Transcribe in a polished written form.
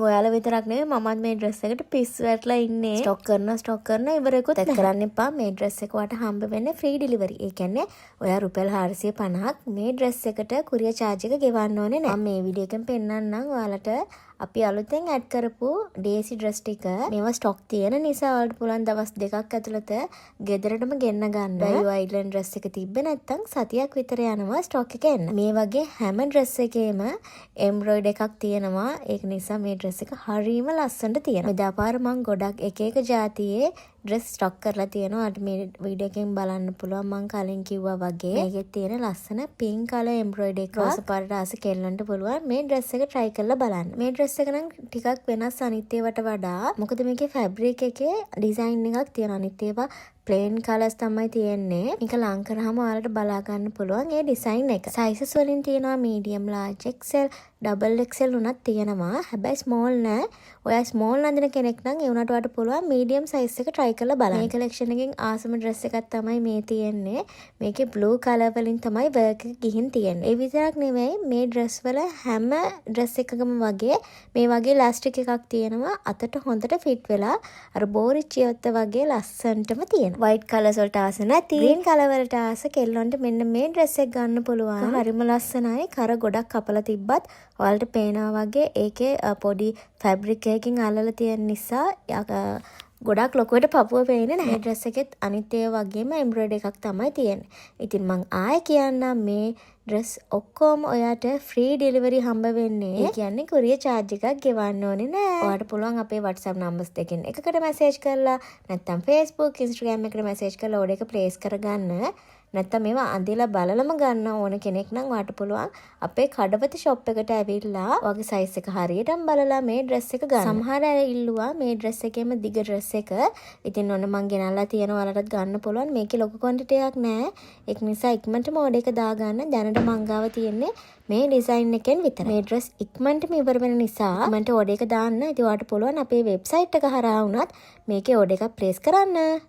ඉතින් ඔයාලා විතරක් නෙවෙයි මමත් මේ ඩ්‍රෙස් එකට පිස්සු වැටලා ඉන්නේ. ස්ටොක් කරන ඉවරෙකුත් කරන්න එපා. මේ ඩ්‍රෙස් එක ඔයාලට හම්බ වෙන්නේ ෆ්‍රී ඩෙලිවරි. ඒ කියන්නේ ඔයා රුපියල් 450ක් මේ ඩ්‍රෙස් එකට කුරියර් චාර්ජ් එක ගෙවන්න ඕනේ නෑ. මම මේ වීඩියෝ එකෙන් පෙන්නන්නම් ඔයාලට අපි අලුතෙන් ඇඩ් කරපු ඩේසි ඩ්‍රෙස් ටික. මේවා ස්ටොක් තියෙන නිසා ඔයාලට පුළුවන් දවස් දෙකක් ඇතුළත ගෙදරටම ගෙන්න ගන්න. ඩයු අයිලන්ඩ් ඩ්‍රෙස් එක තිබ්බේ නැත්තම් සතියක් විතර යනවා ස්ටොක් එක එන්න. මේ වගේ හැම ඩ්‍රෙස් එකේම එම්බ්‍රොයිඩර් එකක් තියෙනවා. ඒක නිසා මේ ඩ්‍රෙස් එක හරියම ලස්සනට තියෙනවා. මෙදාපාර මම ගොඩක් එක જાතියේ ඩ්‍රෙස් ස්ටොක් කරලා තියෙනවා. අද මේ වීඩියෝ එකෙන් බලන්න පුළුවන් මම කලින් කිව්වා වගේ. මේකේ තියෙන ලස්සන පින්ක් කලර් එම්බ්‍රොයිඩර් එක රෝස පාටට ආස කෙල්ලන්ට පුළුවන් මේ ඩ්‍රෙස් එක try කරලා බලන්න. මේ ඩ්‍රෙස් එක නම් ටිකක් වෙනස් අනිත් ඒවාට වඩා. මොකද මේකේ ෆැබ්‍රික් එකේ ඩිසයින් එකක් තියෙනවා. අනිත් ඒවා ප්ලේන් කලර්ස් තමයි තියෙන්නේ. මේක ලං කරාම ඔයාලට බලා ගන්න පුළුවන් ඒ ඩිසයින් එක. සයිසස් වලින් තියෙනවා medium, large, XL, double XL උනත් තියෙනවා. හැබැයි ස්මෝල් නෑ. ඔයා ස්මෝල් අඳින කෙනෙක් නම් ඒ උනට ඔයාලට පුළුවන් මීඩියම් සයිස් එක try කරලා බලන්න. මේ කලෙක්ෂන් එකෙන් ආසම ඩ්‍රෙස් එකක් තමයි මේ තියෙන්නේ. මේකේ බ්ලූ කලර් වලින් තමයි වර්ක් එක ගිහින් තියෙන්නේ. ඒ විතරක් නෙවෙයි මේ ඩ්‍රෙස් වල හැම ඩ්‍රෙස් එකකම වගේ මේ වගේ ඉලාස්ටික් එකක් තියෙනවා. අතට හොඳට ෆිට වෙලා අර බෝරිච්චියොත් වගේ ලස්සනටම තියෙනවා. වයිට් කලර්ස් වලට ආස නැති ග්‍රීන් කලර් වලට ආස කෙල්ලොන්ට මෙන්න මේ ඩ්‍රෙස් එක ගන්න පුළුවන්. හරිම ලස්සනයි. කර ගොඩක් කපලා තිබ්බත් ඔයාලට පේනවා වගේ ඒකේ පොඩි ෆැබ්‍රික් එකකින් අල්ලලා තියෙන නිසා ගොඩක් ලොකුවට පපුව පේන්නේ නැහැ. මේ ඩ්‍රෙස් එකෙත් අනිත් ඒවා වගේම එම්බ්‍රොයිඩර් එකක් තමයි තියෙන්නේ. ඉතින් මං ආයෙ කියන්නම් මේ ඩ්‍රෙස් ඔක්කොම ඔයාට ෆ්‍රී ඩෙලිවරි හම්බ වෙන්නේ. ඒ කියන්නේ කුරියර් චාර්ජ් එකක් ගෙවන්න ඕනේ නෑ. ඔයාට පුළුවන් අපේ WhatsApp numbers දෙකෙන් එකකට මැසේජ් කරලා නැත්නම් Facebook, Instagram එකට මැසේජ් කරලා ඕඩර් එක ප්ලේස් කරගන්න. නැත්නම් මේවා අඳිලා බලලම ගන්න ඕන කෙනෙක් නම් ඔයාට පුළුවන් අපේ කඩවත ෂොප් එකට ඇවිල්ලා ඔයාගේ සයිස් එක හරියටම බලලා මේ ඩ්‍රෙස් එක ගන්න. සමහර අය ඉල්ලුවා මේ ඩ්‍රෙස් එකේම දිග ඩ්‍රෙස් එක. ඉතින් ඔන්න මං ගෙනල්ලා තියෙනවා ඔයාලටත් ගන්න පුළුවන්. මේකේ ලොකු ක්වොන්ටිටි එකක් නෑ. ඒක නිසා ඉක්මනටම ඕඩර් එක දාගන්න. දැනට මං ගාව තියෙන්නේ මේ ඩිසයින් එකෙන් විතරයි. මේ ඩ්‍රෙස් ඉක්මනටම ඉවර වෙන නිසා ඉක්මනට ඕඩර් එක දාන්න. ඉතින් ඔයාට පුළුවන් අපේ වෙබ්සයිට් එක හරහා වුණත් මේකේ ඕඩර් එකක් ප්ලේස් කරන්න.